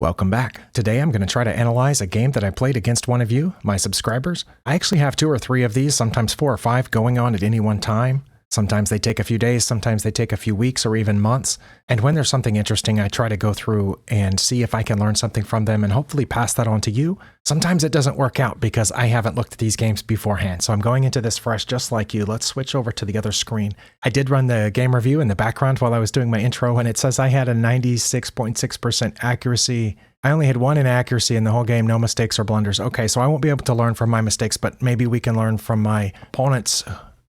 Welcome back. Today I'm going to try to analyze a game that I played against one of you, my subscribers. I actually have 2 or 3 of these, sometimes 4 or 5 going on at any one time. Sometimes they take a few days, sometimes they take a few weeks or even months. And when there's something interesting, I try to go through and see if I can learn something from them and hopefully pass that on to you. Sometimes it doesn't work out because I haven't looked at these games beforehand. So I'm going into this fresh just like you. Let's switch over to the other screen. I did run the game review in the background while I was doing my intro, and it says I had a 96.6% accuracy. I only had 1 inaccuracy in the whole game, no mistakes or blunders. Okay, so I won't be able to learn from my mistakes, but maybe we can learn from my opponents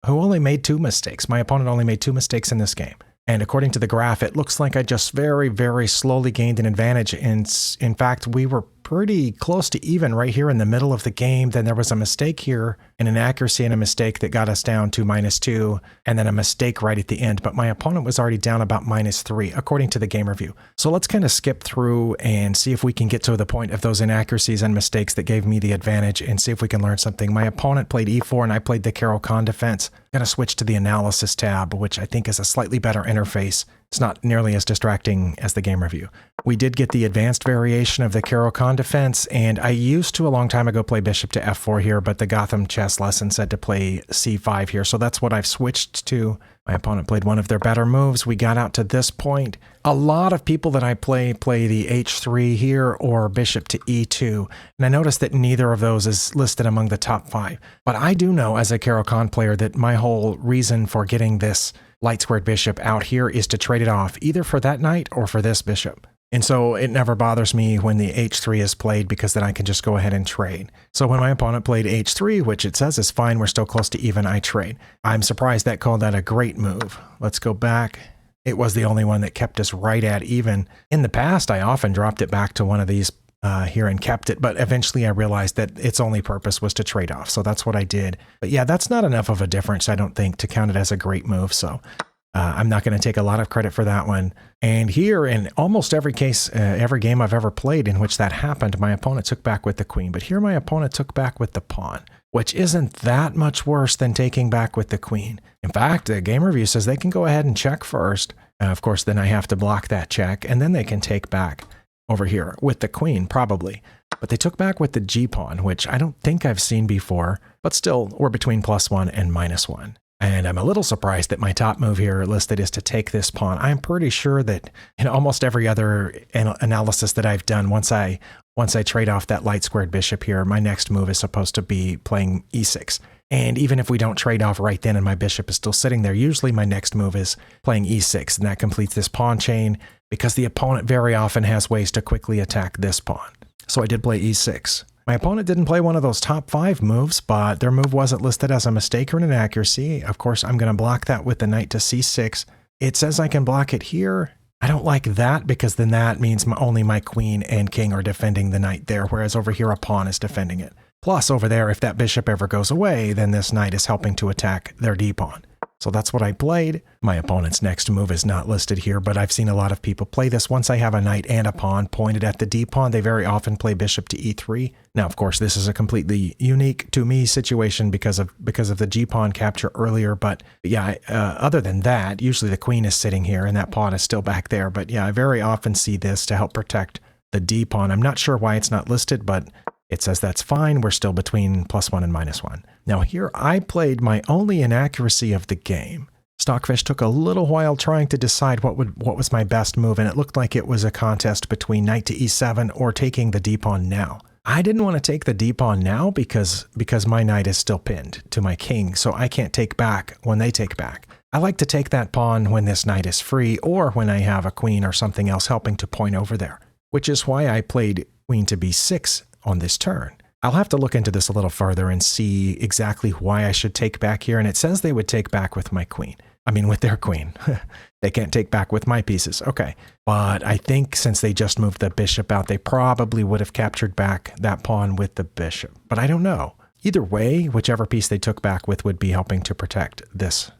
who only made 2 mistakes. My opponent only made 2 mistakes in this game. And according to the graph, it looks like I just very, very slowly gained an advantage. And in fact, we were pretty close to even right here in the middle of the game. Then there was a mistake here, an inaccuracy and a mistake that got us down to -2, and then a mistake right at the end. But my opponent was already down about -3, according to the game review. So let's kind of skip through and see if we can get to the point of those inaccuracies and mistakes that gave me the advantage and see if we can learn something. My opponent played e4 and I played the Caro-Kann defense. I'm going to switch to the analysis tab, which I think is a slightly better interface. It's not nearly as distracting as the game review. We did get the advanced variation of the Caro-Kann defense, and I used to a long time ago play bishop to f4 here, but the Gotham chess lesson said to play c5 here, so that's what I've switched to. My opponent played one of their better moves. We got out to this point. A lot of people that I play the h3 here or bishop to e2, and I noticed that neither of those is listed among the top 5. But I do know as a Caro-Kann player that my whole reason for getting this light squared bishop out here is to trade it off either for that knight or for this bishop. And so it never bothers me when the h3 is played because then I can just go ahead and trade. So when my opponent played h3, which it says is fine, we're still close to even, I trade. I'm surprised that called that a great move. Let's go back. It was the only one that kept us right at even. In the past, I often dropped it back to one of these here and kept it, but eventually I realized that its only purpose was to trade off. So that's what I did. But yeah, that's not enough of a difference, I don't think, to count it as a great move. So I'm not going to take a lot of credit for that one. And here in almost every case, every game I've ever played in which that happened, my opponent took back with the queen. But here my opponent took back with the pawn, which isn't that much worse than taking back with the queen. In fact, the game review says they can go ahead and check first. Of course, then I have to block that check, and then they can take back over here with the queen, probably. But they took back with the g-pawn, which I don't think I've seen before, but still, we're between +1 and -1. And I'm a little surprised that my top move here listed is to take this pawn. I'm pretty sure that in almost every other analysis that I've done, once I trade off that light squared bishop here, my next move is supposed to be playing e6. And even if we don't trade off right then and my bishop is still sitting there, usually my next move is playing e6, and that completes this pawn chain because the opponent very often has ways to quickly attack this pawn. So I did play e6. My opponent didn't play one of those top 5 moves, but their move wasn't listed as a mistake or an inaccuracy. Of course, I'm going to block that with the knight to c6. It says I can block it here. I don't like that because then that means only my queen and king are defending the knight there, whereas over here a pawn is defending it. Plus over there, if that bishop ever goes away, then this knight is helping to attack their d-pawn. So that's what I played. My opponent's next move is not listed here, but I've seen a lot of people play this. Once I have a knight and a pawn pointed at the d-pawn, they very often play bishop to e3. Now, of course, this is a completely unique to me situation because of the g-pawn capture earlier. But yeah, other than that, usually the queen is sitting here and that pawn is still back there. But yeah, I very often see this to help protect the d-pawn. I'm not sure why it's not listed, but it says that's fine. We're still between +1 and -1. Now here I played my only inaccuracy of the game. Stockfish took a little while trying to decide what was my best move, and it looked like it was a contest between knight to e7 or taking the d-pawn now. I didn't want to take the d-pawn now because my knight is still pinned to my king, so I can't take back when they take back. I like to take that pawn when this knight is free or when I have a queen or something else helping to point over there, which is why I played queen to b6 on this turn. I'll have to look into this a little further and see exactly why I should take back here. And it says they would take back with my queen. I mean, with their queen. They can't take back with my pieces. Okay. But I think since they just moved the bishop out, they probably would have captured back that pawn with the bishop. But I don't know. Either way, whichever piece they took back with would be helping to protect this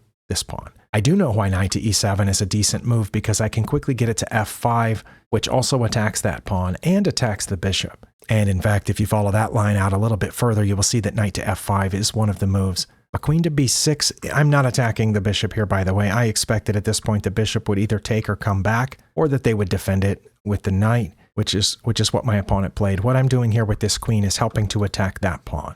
pawn. I do know why knight to e7 is a decent move because I can quickly get it to f5, which also attacks that pawn and attacks the bishop. And in fact, if you follow that line out a little bit further, you will see that knight to f5 is one of the moves. A queen to b6, I'm not attacking the bishop here, by the way. I expected at this point the bishop would either take or come back, or that they would defend it with the knight. which is what my opponent played. What I'm doing here with this queen is helping to attack that pawn.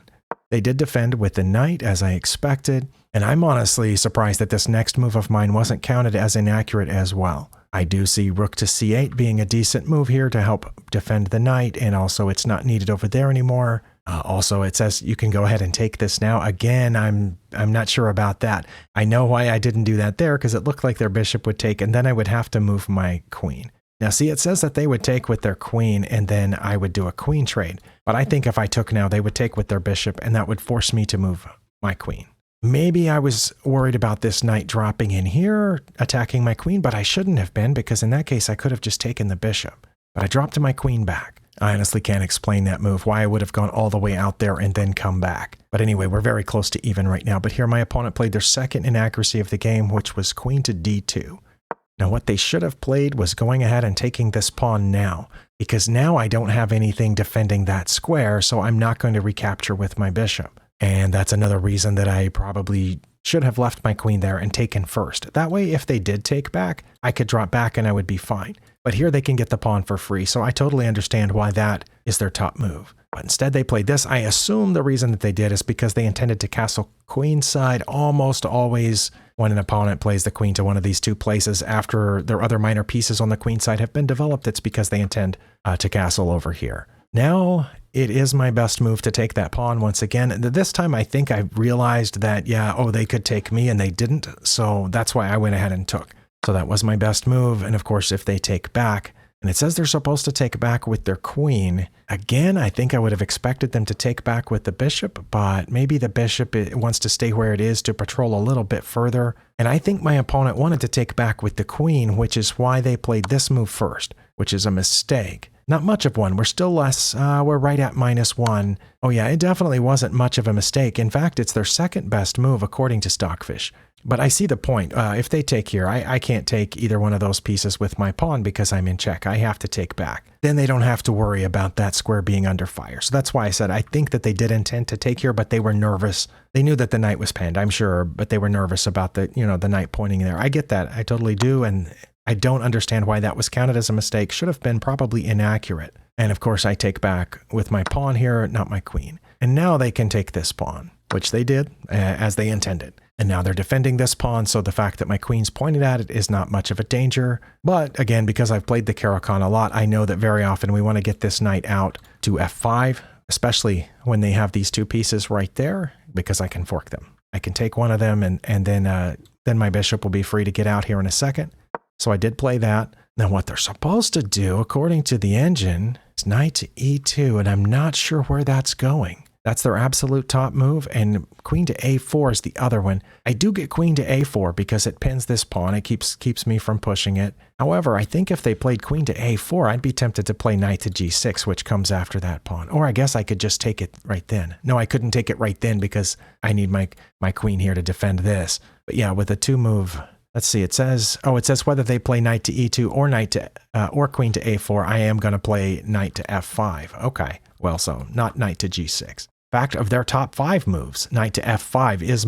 They did defend with the knight, as I expected, and I'm honestly surprised that this next move of mine wasn't counted as inaccurate as well. I do see rook to c8 being a decent move here to help defend the knight, and also it's not needed over there anymore. Also, it says you can go ahead and take this now. Again, I'm not sure about that. I know why I didn't do that there, because it looked like their bishop would take, and then I would have to move my queen. Now see, it says that they would take with their queen, and then I would do a queen trade. But I think if I took now, they would take with their bishop, and that would force me to move my queen. Maybe I was worried about this knight dropping in here, attacking my queen, but I shouldn't have been, because in that case, I could have just taken the bishop. But I dropped my queen back. I honestly can't explain that move, why I would have gone all the way out there and then come back. But anyway, we're very close to even right now. But here my opponent played their second inaccuracy of the game, which was queen to d2. Now what they should have played was going ahead and taking this pawn now, because now I don't have anything defending that square, so I'm not going to recapture with my bishop. And that's another reason that I probably should have left my queen there and taken first. That way, if they did take back, I could drop back and I would be fine. But here they can get the pawn for free, so I totally understand why that is their top move. But instead they played this. I assume the reason that they did is because they intended to castle queenside. Almost always when an opponent plays the queen to one of these two places after their other minor pieces on the queen side have been developed, it's because they intend to castle over here. Now it is my best move to take that pawn once again. This time I think I realized that, yeah, oh, they could take me and they didn't. So that's why I went ahead and took. So that was my best move. And of course, if they take back, and it says they're supposed to take back with their queen, again, I think I would have expected them to take back with the bishop, but maybe the bishop wants to stay where it is to patrol a little bit further. And I think my opponent wanted to take back with the queen, which is why they played this move first, which is a mistake. Not much of one. We're still less. We're right at -1. Oh yeah, it definitely wasn't much of a mistake. In fact, it's their second best move according to Stockfish. But I see the point. If they take here, I can't take either one of those pieces with my pawn because I'm in check. I have to take back. Then they don't have to worry about that square being under fire. So that's why I said I think that they did intend to take here, but they were nervous. They knew that the knight was pinned, I'm sure, but they were nervous about the knight pointing there. I get that. I totally do. And I don't understand why that was counted as a mistake. Should have been probably inaccurate. And of course, I take back with my pawn here, not my queen. And now they can take this pawn, which they did as they intended. And now they're defending this pawn, so the fact that my queen's pointed at it is not much of a danger. But again, because I've played the Caro-Kann a lot, I know that very often we want to get this knight out to f5, especially when they have these two pieces right there, because I can fork them. I can take one of them, and then my bishop will be free to get out here in a second. So I did play that. Now what they're supposed to do, according to the engine, is knight to e2, and I'm not sure where that's going. That's their absolute top move, and queen to a4 is the other one. I do get queen to a4 because it pins this pawn. It keeps me from pushing it. However, I think if they played queen to a4, I'd be tempted to play knight to g6, which comes after that pawn. Or I guess I could just take it right then. No, I couldn't take it right then because I need my queen here to defend this. But yeah, with a two move, let's see, it says whether they play knight to e2 or or queen to a4, I am going to play knight to f5. Okay, well, so not knight to g6. Fact of their top 5 moves, knight to f5 is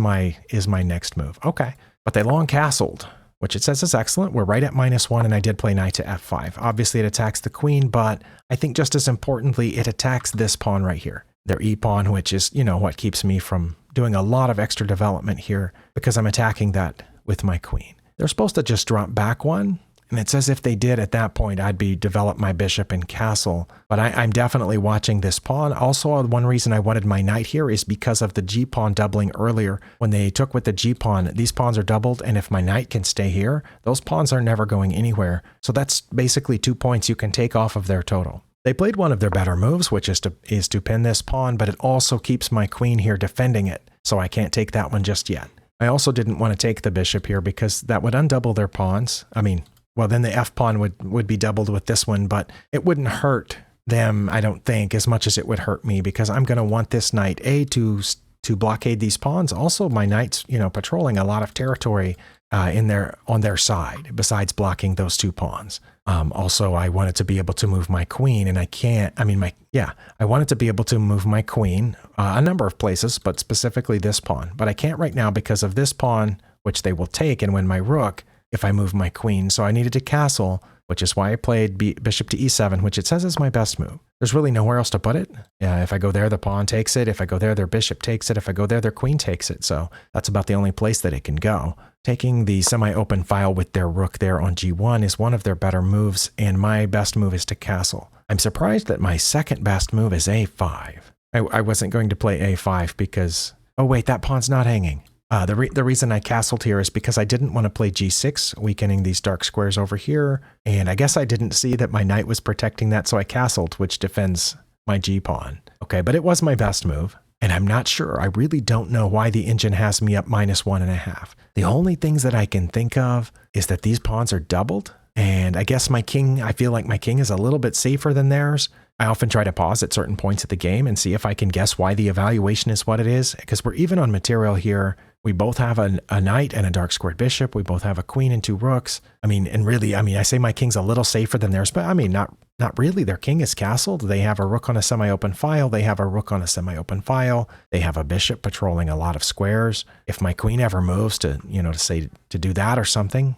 my next move. Okay, but they long castled, which it says is excellent. We're right at -1, and I did play knight to f5. Obviously, it attacks the queen, but I think just as importantly, it attacks this pawn right here, their e pawn, which is what keeps me from doing a lot of extra development here because I'm attacking that with my queen. They're supposed to just drop back one, and it says if they did at that point, I'd be develop my bishop and castle. But I'm definitely watching this pawn. Also, one reason I wanted my knight here is because of the g-pawn doubling earlier. When they took with the g-pawn, these pawns are doubled, and if my knight can stay here, those pawns are never going anywhere. So that's basically 2 points you can take off of their total. They played one of their better moves, which is to pin this pawn, but it also keeps my queen here defending it, so I can't take that one just yet. I also didn't want to take the bishop here because that would undouble their pawns. I mean, well, then the f-pawn would be doubled with this one, but it wouldn't hurt them, I don't think, as much as it would hurt me because I'm going to want this knight, to blockade these pawns. Also, my knight's, patrolling a lot of territory on their side, besides blocking those 2 pawns. Also, I wanted to be able to move my queen, and I can't, I wanted to be able to move my queen a number of places, but specifically this pawn. But I can't right now because of this pawn, which they will take, and when my rook, if I move my queen. So I needed to castle, which is why I played bishop to e7, which it says is my best move. There's really nowhere else to put it. If I go there, the pawn takes it. If I go there, their bishop takes it. If I go there, their queen takes it. So that's about the only place that it can go. Taking the semi-open file with their rook there on g1 is one of their better moves, and my best move is to castle. I'm surprised that my second best move is a5. I wasn't going to play a5 because, oh wait, that pawn's not hanging. The reason I castled here is because I didn't want to play g6, weakening these dark squares over here, and I guess I didn't see that my knight was protecting that, so I castled, which defends my g-pawn. Okay, but it was my best move, and I'm not sure. I really don't know why the engine has me up -1.5. The only things that I can think of is that these pawns are doubled, and I guess my king, I feel like my king is a little bit safer than theirs. I often try to pause at certain points of the game and see if I can guess why the evaluation is what it is, because we're even on material here. We both have a knight and a dark squared bishop. We both have a queen and 2 rooks. I mean, and really, I mean, I say my king's a little safer than theirs, but I mean, not really. Their king is castled. They have a rook on a semi-open file. They have a rook on a semi-open file. They have a bishop patrolling a lot of squares. If my queen ever moves to, to do that or something,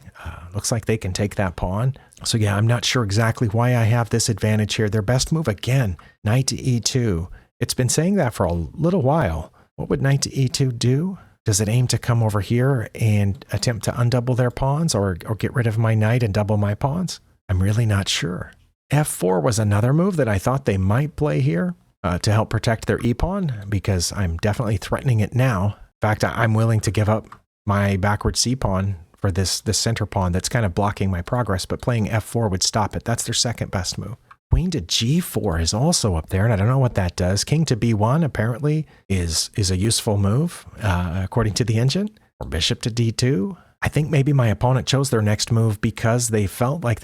looks like they can take that pawn. So yeah, I'm not sure exactly why I have this advantage here. Their best move, again, knight to e2. It's been saying that for a little while. What would knight to e2 do? Does it aim to come over here and attempt to undouble their pawns or get rid of my knight and double my pawns? I'm really not sure. f4 was another move that I thought they might play here to help protect their e-pawn, because I'm definitely threatening it now. In fact, I'm willing to give up my backward c-pawn for this center pawn that's kind of blocking my progress, but playing f4 would stop it. That's their second best move. Queen to g4 is also up there, and I don't know what that does. King to b1 apparently is a useful move, according to the engine. Or bishop to d2. I think maybe my opponent chose their next move because they felt like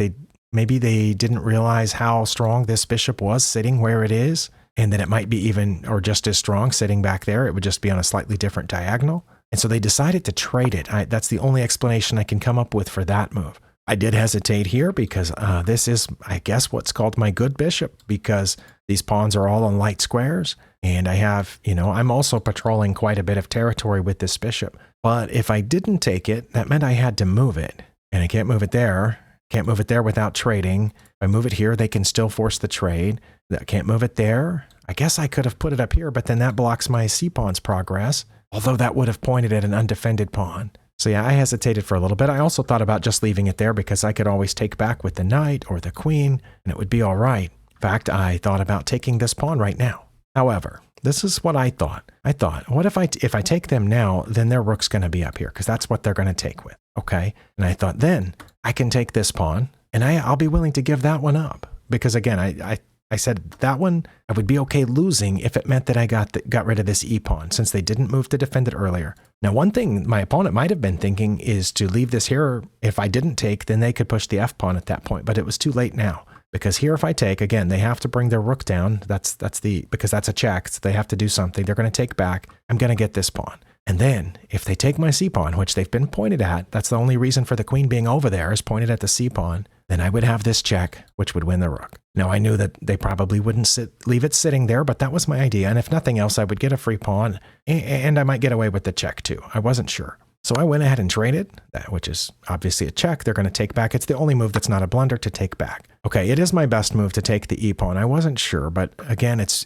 maybe they didn't realize how strong this bishop was sitting where it is, and that it might be even or just as strong sitting back there. It would just be on a slightly different diagonal. And so they decided to trade it. That's the only explanation I can come up with for that move. I did hesitate here because this is, I guess, what's called my good bishop, because these pawns are all on light squares. And I have, I'm also patrolling quite a bit of territory with this bishop. But if I didn't take it, that meant I had to move it. And I can't move it there. Can't move it there without trading. If I move it here, they can still force the trade. I can't move it there. I guess I could have put it up here, but then that blocks my c-pawn's progress. Although that would have pointed at an undefended pawn. So yeah, I hesitated for a little bit. I also thought about just leaving it there because I could always take back with the knight or the queen, and it would be all right. In fact, I thought about taking this pawn right now. However, this is what I thought. I thought, what if I take them now, then their rook's going to be up here, because that's what they're going to take with. Okay? And I thought, then I can take this pawn, and I'll be willing to give that one up. Because again, I said that one, I would be okay losing if it meant that I got rid of this e-pawn, since they didn't move to defend it earlier. Now, one thing my opponent might have been thinking is to leave this here. If I didn't take, then they could push the f-pawn at that point, but it was too late now. Because here, if I take, again, they have to bring their rook down. Because that's a check, so they have to do something. They're going to take back. I'm going to get this pawn. And then, if they take my c-pawn, which they've been pointed at, that's the only reason for the queen being over there, is pointed at the c-pawn, then I would have this check, which would win the rook. Now, I knew that they probably wouldn't leave it sitting there, but that was my idea. And if nothing else, I would get a free pawn, and I might get away with the check too. I wasn't sure. So I went ahead and traded, which is obviously a check. They're going to take back. It's the only move that's not a blunder to take back. Okay, it is my best move to take the e-pawn. I wasn't sure, but again, it's,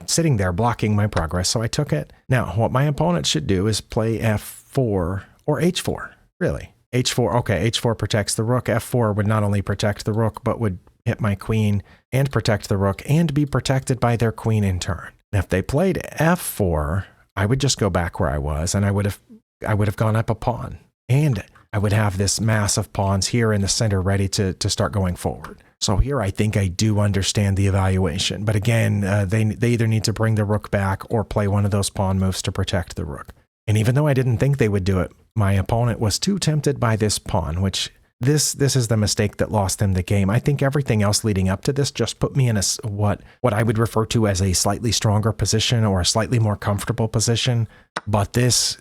sitting there blocking my progress, so I took it. Now, what my opponent should do is play f4 or h4, really. h4, okay, h4 protects the rook. f4 would not only protect the rook, but would hit my queen and protect the rook and be protected by their queen in turn. Now, if they played f4, I would just go back where I was, and I would have gone up a pawn, and I would have this mass of pawns here in the center ready to start going forward. So here I think I do understand the evaluation, but again, they either need to bring the rook back or play one of those pawn moves to protect the rook. And even though I didn't think they would do it, my opponent was too tempted by this pawn, which this is the mistake that lost them the game. I think everything else leading up to this just put me in a what I would refer to as a slightly stronger position or a slightly more comfortable position. But this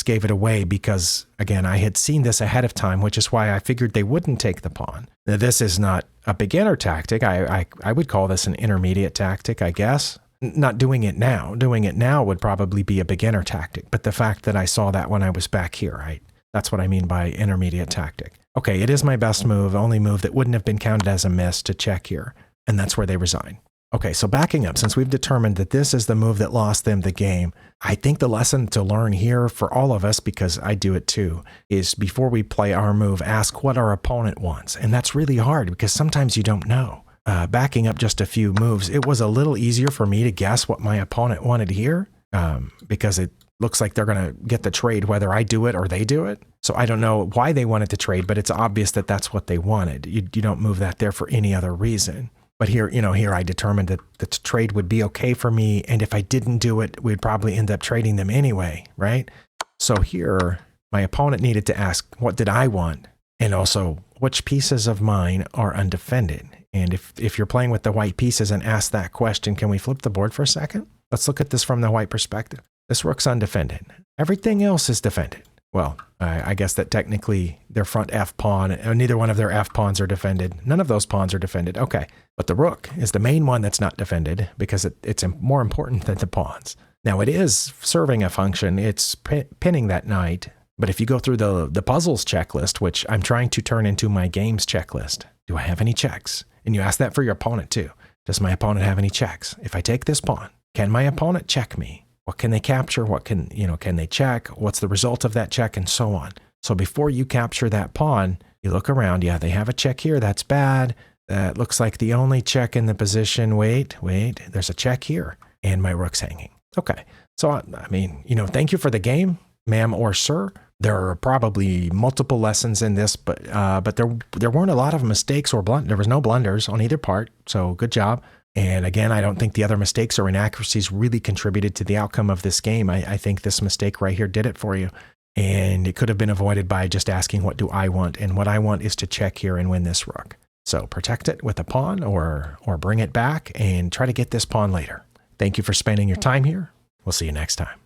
gave it away because, again, I had seen this ahead of time, which is why I figured they wouldn't take the pawn. Now, this is not a beginner tactic. I would call this an intermediate tactic, I guess. Not doing it now. Doing it now would probably be a beginner tactic. But the fact that I saw that when I was back here, That's what I mean by intermediate tactic. Okay, it is my best move, only move that wouldn't have been counted as a miss to check here. And that's where they resign. Okay, so backing up, since we've determined that this is the move that lost them the game, I think the lesson to learn here for all of us, because I do it too, is before we play our move, ask what our opponent wants. And that's really hard because sometimes you don't know. Backing up just a few moves, it was a little easier for me to guess what my opponent wanted here because it looks like they're going to get the trade whether I do it or they do it. So I don't know why they wanted to trade, but it's obvious that that's what they wanted. You don't move that there for any other reason. But here, here I determined that the trade would be okay for me. And if I didn't do it, we'd probably end up trading them anyway, right? So here, my opponent needed to ask, what did I want? And also, which pieces of mine are undefended? And if you're playing with the white pieces and ask that question, can we flip the board for a second? Let's look at this from the white perspective. This rook's undefended. Everything else is defended. Well, I guess that technically their front F pawn, neither one of their F pawns are defended. None of those pawns are defended. Okay, but the rook is the main one that's not defended because it's more important than the pawns. Now it is serving a function. It's pinning that knight. But if you go through the puzzles checklist, which I'm trying to turn into my games checklist, do I have any checks? And you ask that for your opponent too. Does my opponent have any checks? If I take this pawn, can my opponent check me? What can they capture? What can they check? What's the result of that check? And so on. So before you capture that pawn, you look around. Yeah, they have a check here. That's bad. That looks like the only check in the position. Wait, there's a check here. And my rook's hanging. Okay. So, I mean, thank you for the game, ma'am or sir. There are probably multiple lessons in this, but there weren't a lot of mistakes or there was no blunders on either part. So good job. And again, I don't think the other mistakes or inaccuracies really contributed to the outcome of this game. I think this mistake right here did it for you. And it could have been avoided by just asking, what do I want? And what I want is to check here and win this rook. So protect it with a pawn or bring it back and try to get this pawn later. Thank you for spending your time here. We'll see you next time.